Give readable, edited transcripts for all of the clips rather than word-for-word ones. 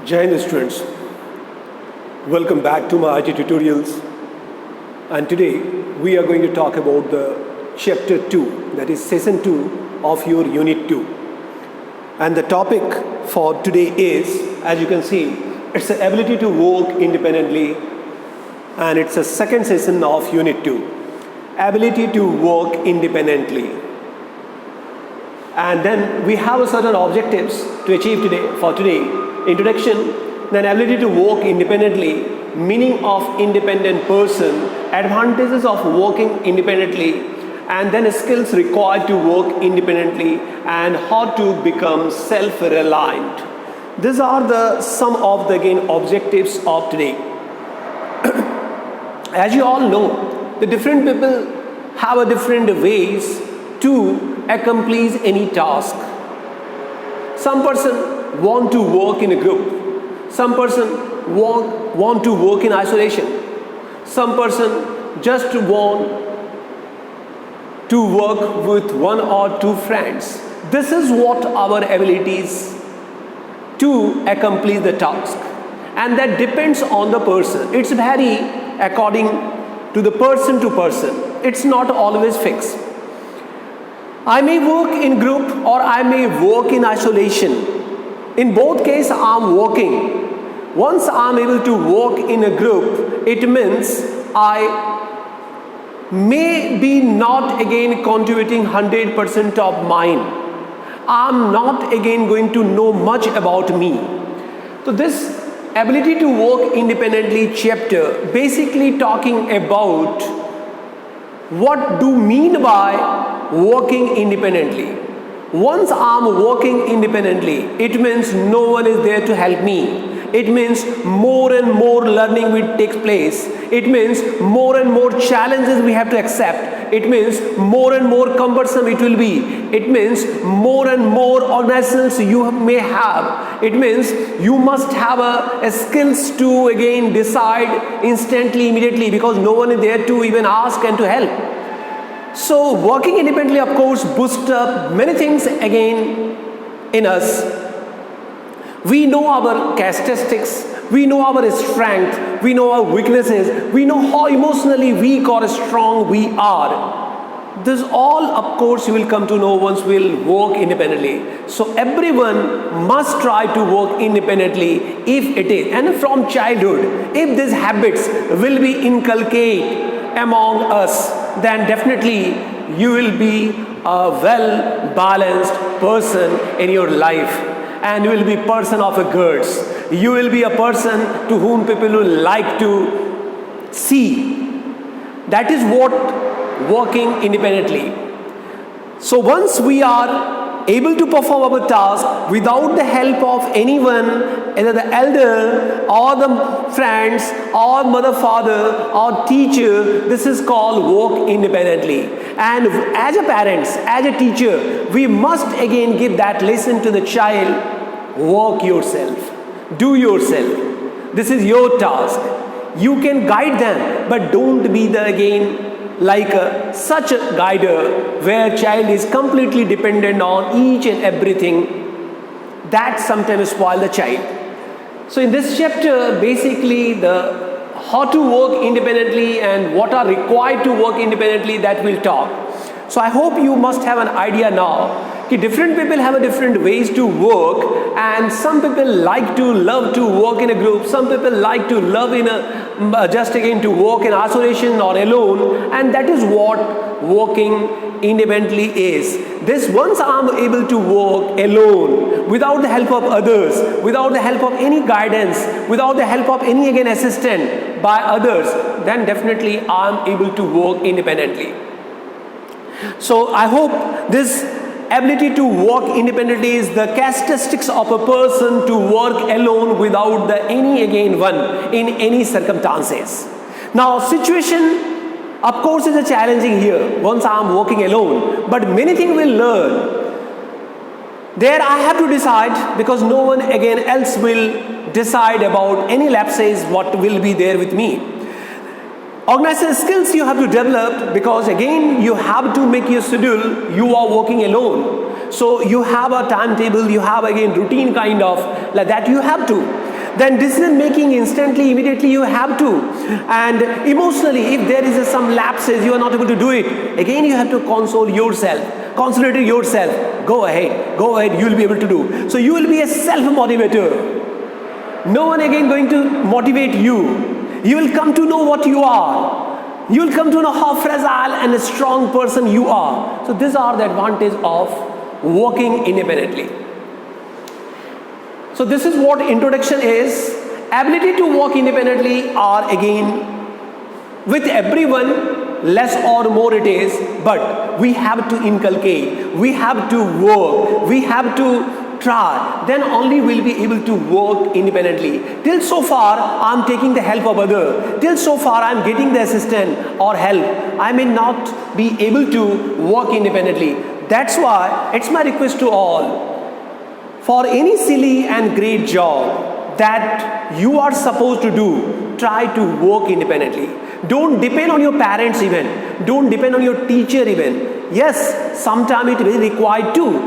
Jai Hind students, welcome back to my IT tutorials, and today we are going to talk about the chapter 2, that is session 2 of your unit 2. And the topic for today is, as you can see, it's the ability to work independently, and it's a second session of unit 2, ability to work independently. And then we have a certain objectives to achieve today. Introduction, then ability to work independently, meaning of independent person, advantages of working independently, and then skills required to work independently, and how to become self-reliant. These are some of the objectives of today. As you all know, the different people have a different ways to accomplish any task. Some person want to work in a group. Some person want to work in isolation. Some person just want to work with one or two friends. This is what our abilities to accomplish the task, and that depends on the person. It's vary according to the person to person. It's not always fixed. I may work in group or I may work in isolation. In both cases, I'm working. Once I'm able to work in a group, it means I may be not again contributing 100% of mine. I'm not again going to know much about me. So this ability to work independently chapter basically talking about what do mean by working independently. Once I'm working independently, it means no one is there to help me. It means more and more learning will take place. It means more and more challenges we have to accept. It means more and more cumbersome it will be. It means more and more organizations you may have. It means you must have a skills to again decide instantly, immediately, because no one is there to even ask and to help. So working independently, of course, boosts up many things again in us. We know our characteristics, we know our strength, we know our weaknesses, we know how emotionally weak or strong we are. This all, of course, you will come to know once we will work independently. So everyone must try to work independently if it is. And from childhood, if these habits will be inculcated among us, then definitely you will be a well-balanced person in your life, and you will be a person of a goods. You will be a person to whom people will like to see. That is what working independently. So once we are able to perform our task without the help of anyone, either the elder or the friends or mother, father or teacher, this is called work independently. And as a parents, as a teacher, we must again give that lesson to the child: work yourself, do yourself. This is your task. You can guide them, but don't be the again like such a guider where child is completely dependent on each and everything. That sometimes spoil the child. So in this chapter, basically the how to work independently and what are required to work independently, that we'll talk. So I hope you must have an idea now. Different people have a different ways to work, and some people love to work in a group. Some people like to love in a just again to work in isolation or alone, and that is what working independently is. This once I'm able to work alone without the help of others, without the help of any guidance, without the help of any again assistant by others, then definitely I'm able to work independently. So I hope this ability to work independently is the characteristics of a person to work alone without any again one in any circumstances. Now situation, of course, is a challenging here once I am working alone, but many things will learn. There I have to decide, because no one again else will decide about any lapses what will be there with me. Organizational skills you have to develop, because again you have to make your schedule. You are working alone, so you have a timetable, you have again routine kind of like that you have to. then decision making instantly, immediately you have to. And emotionally, if there is some lapses, you are not able to do it, again you have to console yourself, consolidate yourself. Go ahead, you will be able to do. So you will be a self-motivator. No one again going to motivate you. You will come to know what you are. You will come to know how fragile and a strong person you are. So these are the advantages of working independently. So this is what introduction is. Ability to work independently are again with everyone, less or more it is, but we have to inculcate, we have to work, we have to try, then only we'll be able to work independently. Till so far I'm taking the help of other, till so far I'm getting the assistant or help, I may not be able to work independently. That's why it's my request to all, for any silly and great job that you are supposed to do, try to work independently. Don't depend on your parents even, don't depend on your teacher even. Yes, sometimes it will be required to.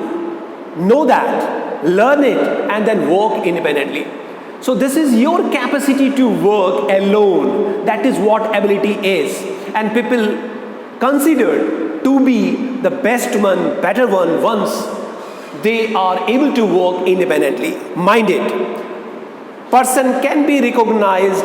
Know that, learn it, and then work independently. So this is your capacity to work alone. That is what ability is. And people consider to be the best one, better one, once they are able to work independently. Mind it. Person can be recognized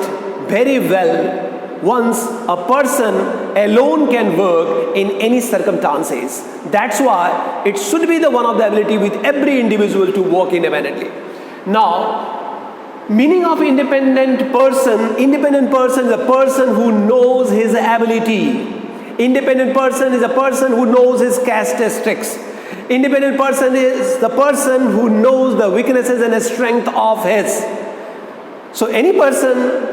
very well once a person alone can work in any circumstances. That's why it should be the one of the ability with every individual to work independently. Now, meaning of independent person is a person who knows his ability. Independent person is a person who knows his characteristics. Independent person is the person who knows the weaknesses and the strength of his. So any person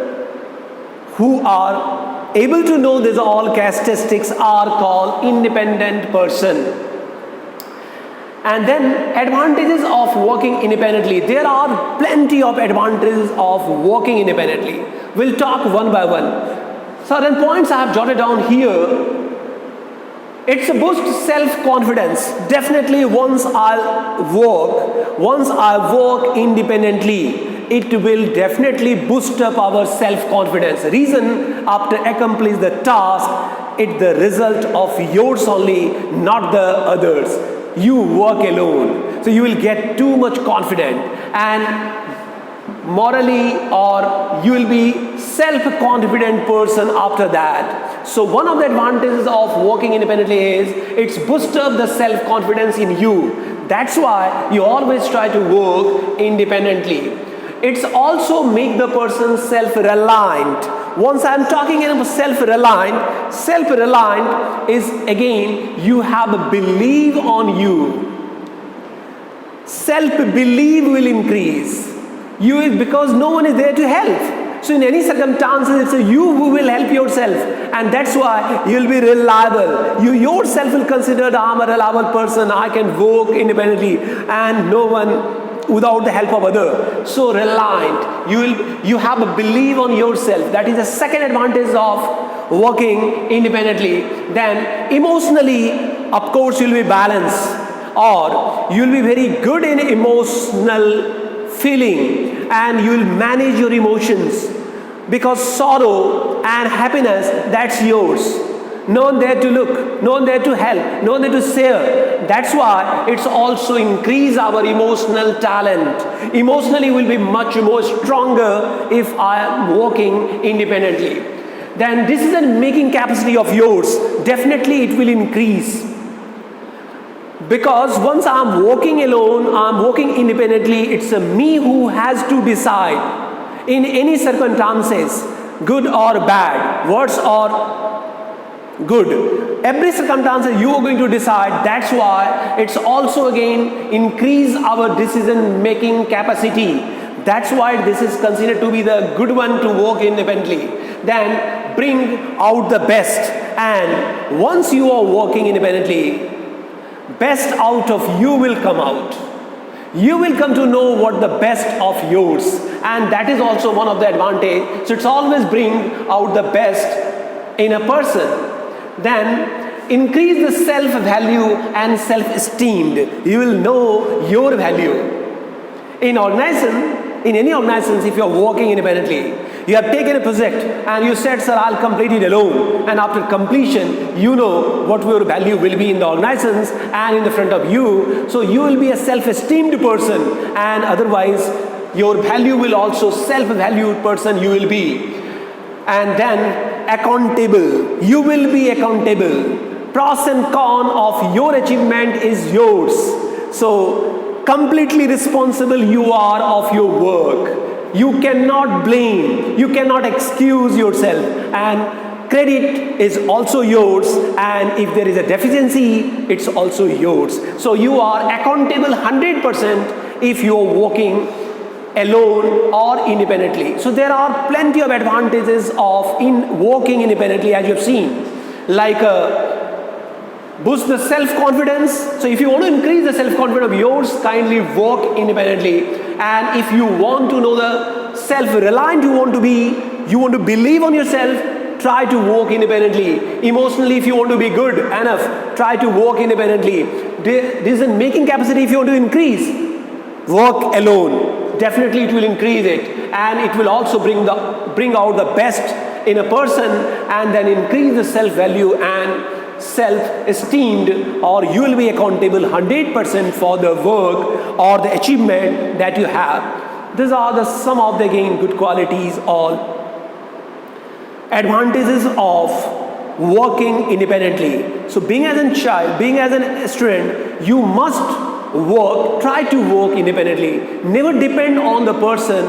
who are able to know these all characteristics are called independent person. And then advantages of working independently. There are plenty of advantages of working independently. We'll talk one by one. Certain points I have jotted down here. It's a boost self-confidence. Definitely once I work independently, it will definitely boost up our self-confidence. Reason, after accomplish the task, it's the result of yours only, not the others. You work alone, so you will get too much confident and morally, or you will be self-confident person after that. So one of the advantages of working independently is it's boost up the self-confidence in you. That's why you always try to work independently. It's also make the person self-reliant. Once I'm talking about self-reliant is again you have a belief on you. Self-belief will increase. You will, because no one is there to help. So in any circumstances, it's you who will help yourself, and that's why you'll be reliable. You yourself will consider I'm a reliable person. I can work independently, and no one without the help of other. So reliant, you have a belief on yourself. That is the second advantage of working independently. Then emotionally, of course, you'll be balanced, or you'll be very good in emotional feeling, and you'll manage your emotions, because sorrow and happiness, that's yours. No one there to look, no one there to help, no one there to share. That's why it's also increase our emotional talent. Emotionally will be much more stronger if I am working independently. Then decision making capacity of yours, definitely it will increase. Because once I'm working alone, I'm working independently, it's me who has to decide in any circumstances, good or bad, worse or good. Every circumstance you are going to decide. That's why it's also again increase our decision making capacity. That's why this is considered to be the good one to work independently. Then bring out the best, and once you are working independently, best out of you will come out. You will come to know what the best of yours, and that is also one of the advantage. So it's always bring out the best in a person. Then increase the self-value and self-esteem. You will know your value. In organization, in any organizations, if you are working independently, you have taken a project and you said, sir, I'll complete it alone. And after completion, you know what your value will be in the organizations and in the front of you. So you will be a self-esteemed person, and otherwise your value will also self-valued person you will be. And then accountable. You will be accountable. Pros and cons of your achievement is yours. So completely responsible you are of your work. You cannot blame, you cannot excuse yourself, and credit is also yours, and if there is a deficiency, it's also yours. So you are accountable 100% if you are working alone or independently. So there are plenty of advantages of working independently, as you have seen, like boost the self-confidence. So if you want to increase the self-confidence of yours, kindly work independently. And if you want to know the self-reliant you want to be, you want to believe on yourself, try to work independently. Emotionally, if you want to be good enough, try to work independently. Decision-making capacity, if you want to increase, work alone. Definitely it will increase it, and it will also bring out the best in a person, and then increase the self-value and self-esteemed, or you will be accountable 100% for the work or the achievement that you have. These are some of the good qualities or advantages of working independently. So being as a child, being as a student, you must try to work independently. Never depend on the person,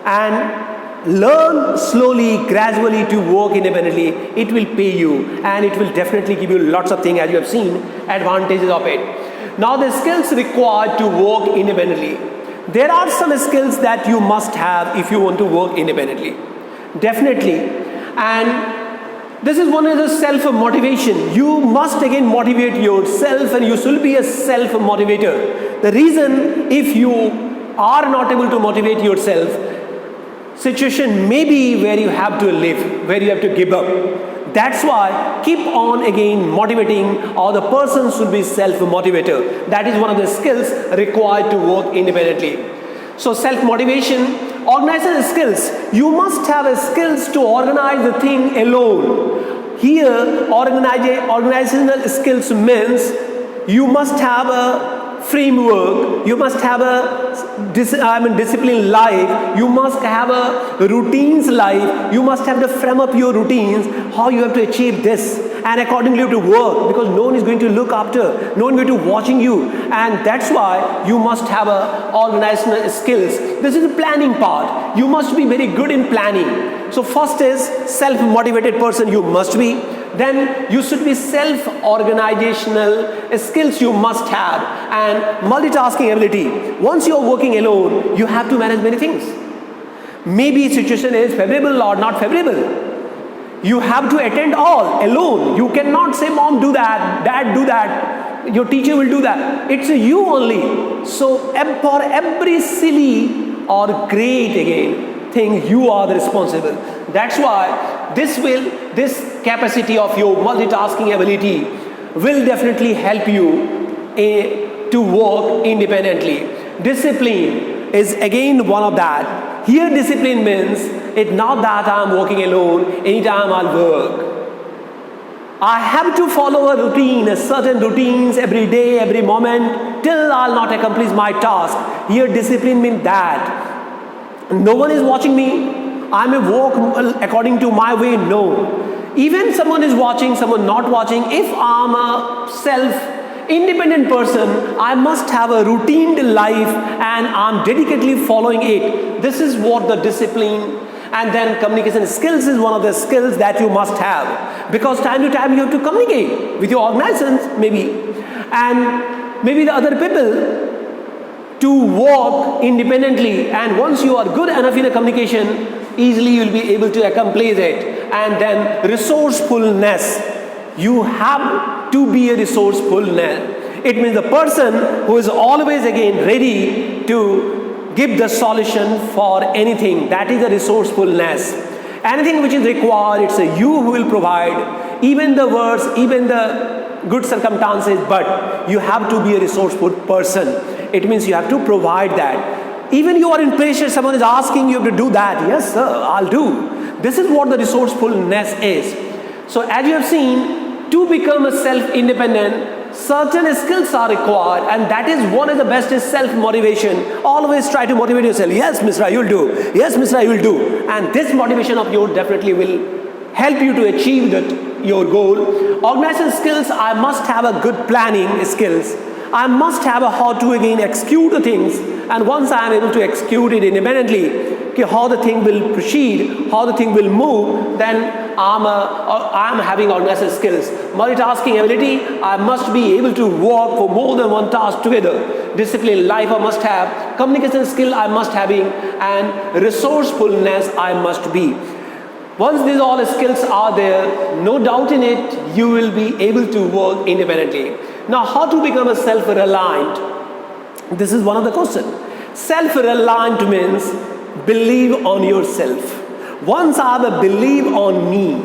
and learn slowly, gradually to work independently. It will pay you, and it will definitely give you lots of things, as you have seen, advantages of it. Now the skills required to work independently. There are some skills that you must have if you want to work independently. Definitely. And this is one of the self-motivation. You must again motivate yourself, and you should be a self-motivator. The reason, if you are not able to motivate yourself, situation may be where you have to live, where you have to give up. That's why keep on again motivating, or the person should be self-motivator. That is one of the skills required to work independently. So self-motivation, organizational skills. You must have skills to organize the thing alone. Here, organizational skills means you must have a framework, you must have a disciplined life, you must have a routines life, you must have to frame up your routines, how you have to achieve this, and accordingly you have to work, because no one is going to look after, no one is going to watching you, and that's why you must have a organizational skills. This is the planning part. You must be very good in planning. So first is self-motivated person you must be. Then you should be self-organizational skills you must have, and multitasking ability. Once you are working alone, you have to manage many things. Maybe situation is favorable or not favorable. You have to attend all alone. You cannot say, mom, do that, dad, do that, your teacher will do that. It's you only. So for every silly or great thing, you are the responsible. That's why this capacity of your multitasking ability will definitely help you to work independently. Discipline is again one of that. Here discipline means it's not that I'm working alone, anytime I'll work. I have to follow a routine, a certain routines every day, every moment, till I'll not accomplish my task. Here discipline means that no one is watching me, I may work according to my way. No. Even someone is watching, someone not watching, if I'm a self-independent person, I must have a routine life, and I'm dedicatedly following it. This is what the discipline. And then communication skills is one of the skills that you must have, because time to time you have to communicate with your organizations maybe, and maybe the other people, to work independently. And once you are good enough in a communication, easily you will be able to accomplish it. And then resourcefulness. You have to be a resourcefulness. It means the person who is always again ready to give the solution for anything. That is a resourcefulness. Anything which is required, it's you who will provide, even the words, even the good circumstances, but you have to be a resourceful person. It means you have to provide that. Even you are in pressure, someone is asking you to do that. Yes, sir, I'll do. This is what the resourcefulness is. So as you have seen, to become a self-independent, certain skills are required, and that is one of the best is self-motivation. Always try to motivate yourself. Yes, Mr. you'll do. Yes, Mr. you'll do. And this motivation of yours definitely will help you to achieve your goal. Organization skills, I must have a good planning skills. I must have a how to again execute the things, and once I am able to execute it independently, how the thing will proceed, how the thing will move, then I'm having organizational skills. Multitasking ability, I must be able to work for more than one task together. Discipline, life I must have. Communication skill I must having, and resourcefulness I must be. Once these all skills are there, no doubt in it, you will be able to work independently. Now, how to become a self-reliant? This is one of the questions. Self-reliant means believe on yourself. Once I have a belief on me,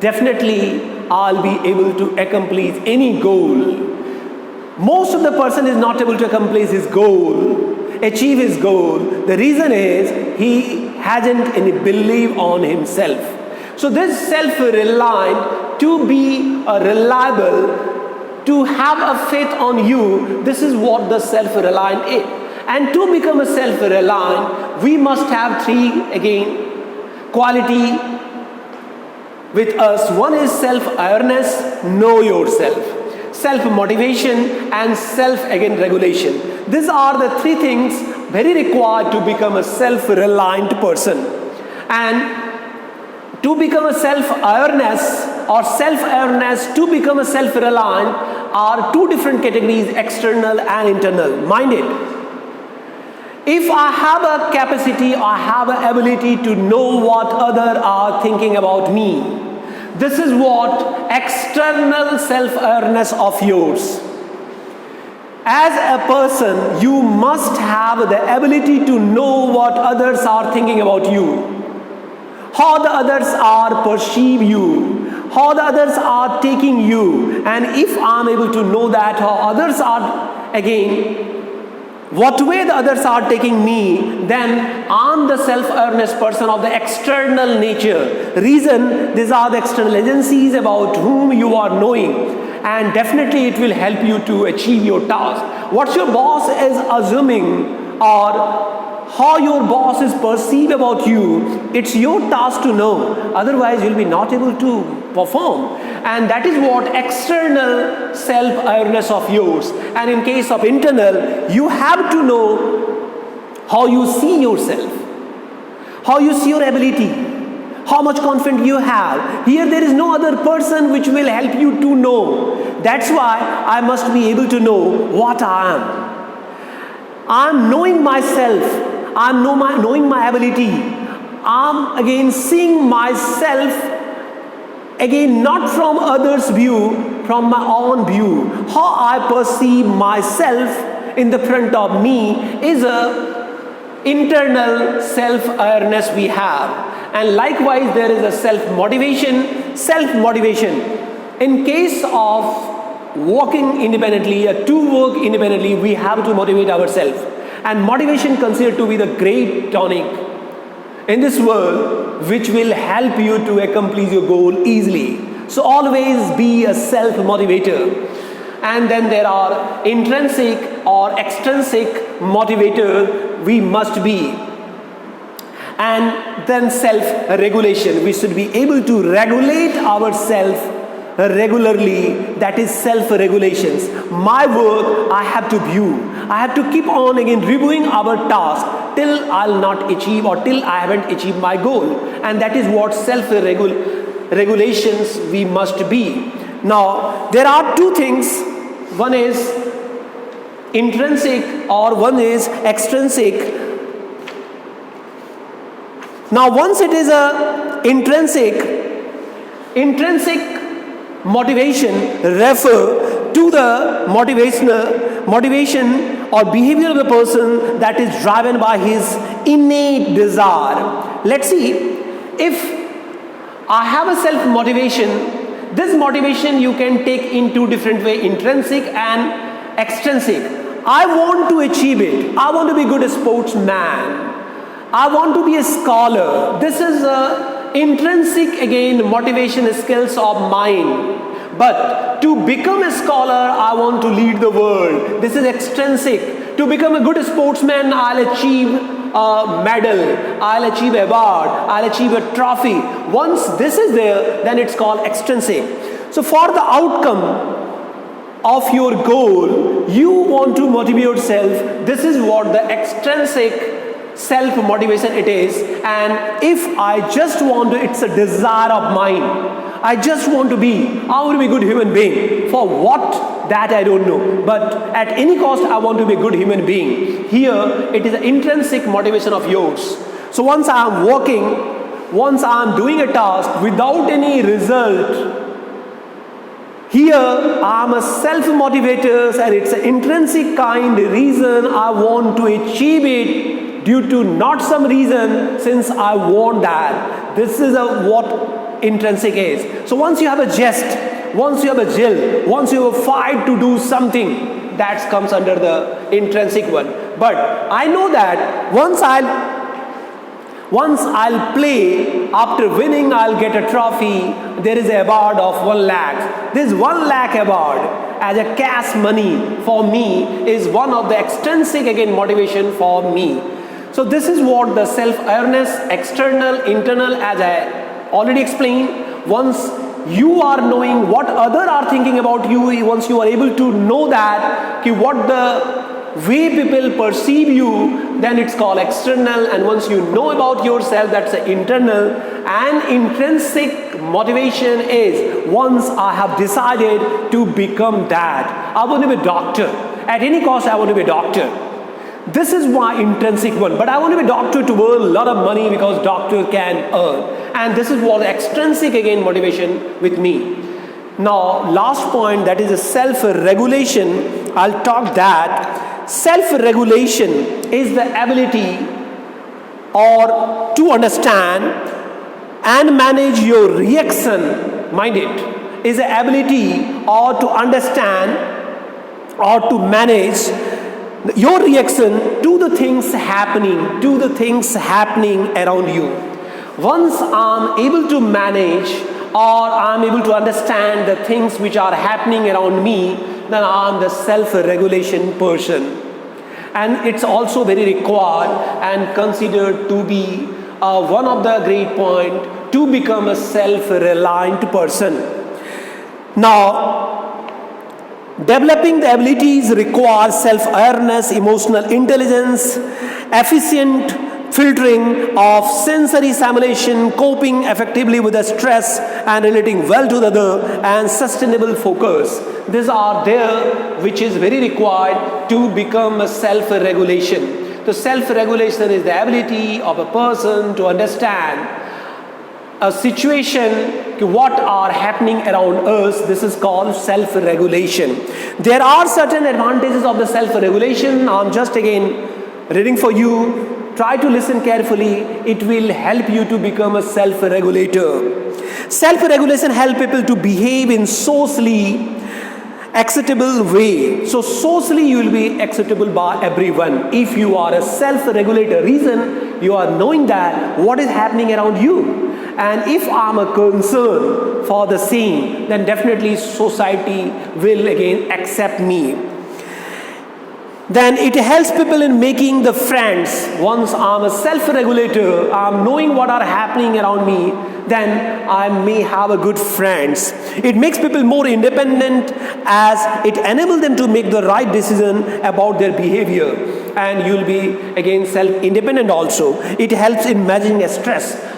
definitely I'll be able to accomplish any goal. Most of the person is not able to accomplish his goal, achieve his goal. The reason is he hasn't any belief on himself. So this self-reliant, to be a reliable, to have a faith on you, this is what the self-reliant is. And to become a self-reliant, we must have three again quality with us. One is self-awareness, know yourself, self-motivation, and self-again regulation. These are the three things very required to become a self-reliant person. And to become a self-awareness or self-awareness, to become a self-reliant are two different categories, external and internal. Mind it. If I have a capacity, I have an ability to know what others are thinking about me. This is what external self-awareness of yours. As a person, you must have the ability to know what others are thinking about you, how the others are perceive you, how the others are taking you. And if I'm able to know that, how others are again, what way the others are taking me, then I'm the self-awareness person of the external nature. Reason, these are the external agencies about whom you are knowing. And definitely it will help you to achieve your task. What your boss is assuming or how your boss is perceived about you, it's your task to know. Otherwise, you'll be not able to perform. And that is what external self-awareness of yours. And in case of internal, you have to know how you see yourself, how you see your ability, how much confidence you have. Here there is no other person which will help you to know. That's why I must be able to know what I am. I'm knowing myself. I'm knowing my ability. I'm again seeing myself again not from others' view, from my own view. How I perceive myself in the front of me is a internal self-awareness we have. And likewise there is a self-motivation. Self-motivation. In case of working independently, to work independently, we have to motivate ourselves. And motivation considered to be the great tonic in this world which will help you to accomplish your goal easily. So always be a self-motivator. And then there are intrinsic or extrinsic motivator we must be. And then self-regulation. We should be able to regulate ourselves regularly. That is self-regulations. My work I have to view. I have to keep on again reviewing our task till I'll not achieve or till I haven't achieved my goal. And that is what self-regulations we must be. Now there are two things. One is intrinsic or one is extrinsic. Now once it is a intrinsic motivation refer to the motivation or behavior of the person that is driven by his innate desire. Let's see, if I have a self-motivation, this motivation you can take in two different ways, intrinsic and extrinsic. I want to achieve it. I want to be a good sportsman. I want to be a scholar. This is intrinsic, again, motivation skills of mine. But to become a scholar, I want to lead the world. This is extrinsic. To become a good sportsman, I'll achieve a medal, I'll achieve a award, I'll achieve a trophy. Once this is there, then it's called extrinsic. So for the outcome of your goal, you want to motivate yourself. This is what the extrinsic self motivation it is. And if I just want to, it's a desire of mine. I just want to be, I want to be a good human being. For what? That I don't know. But at any cost, I want to be a good human being. Here, it is an intrinsic motivation of yours. So once I am working, once I am doing a task without any result, here I am a self-motivator, and it's an intrinsic kind reason I want to achieve it due to not some reason, since I want that. This is what intrinsic is. So once you have a jest, once you have a jill, once you have a fight to do something, that comes under the intrinsic one. But I know that once I'll play, after winning I'll get a trophy, there is a award of 1 lakh. This 1 lakh award as a cash money for me is one of the extrinsic, again, motivation for me. So this is what the self-awareness, external, internal, as I already explained. Once you are knowing what others are thinking about you, once you are able to know that, what the way people perceive you, then it's called external. And once you know about yourself, that's the internal. And intrinsic motivation is once I have decided to become that. I want to be a doctor. At any cost, I want to be a doctor. This is my intrinsic one. But I want to be a doctor to earn a lot of money, because doctor can earn. And this is what extrinsic, again, motivation with me. Now, last point, that is a self-regulation. I'll talk that. Self-regulation is the ability or to understand and manage your reaction. Mind it, is the ability or to understand or to manage your reaction to the things happening around you. Once I'm able to manage or I'm able to understand the things which are happening around me, then I'm the self-regulation person. And it's also very required and considered to be one of the great points to become a self-reliant person. Now, developing the abilities requires self-awareness, emotional intelligence, efficient filtering of sensory stimulation, coping effectively with the stress and relating well to the other, and sustainable focus. These are there, which is very required to become a self-regulation. The self-regulation is the ability of a person to understand a situation, what are happening around us. This is called self-regulation. There are certain advantages of the self-regulation. I'm just again reading for you. Try to listen carefully. It will help you to become a self-regulator. Self-regulation helps people to behave in socially acceptable way. So socially you will be acceptable by everyone. If you are a self-regulator, reason you are knowing that what is happening around you. And if I'm a concern for the same, then definitely society will again accept me. Then it helps people in making the friends. Once I'm a self-regulator, I'm knowing what are happening around me, then I may have a good friends. It makes people more independent, as it enables them to make the right decision about their behavior. And you'll be again self-independent also. It helps in managing stress.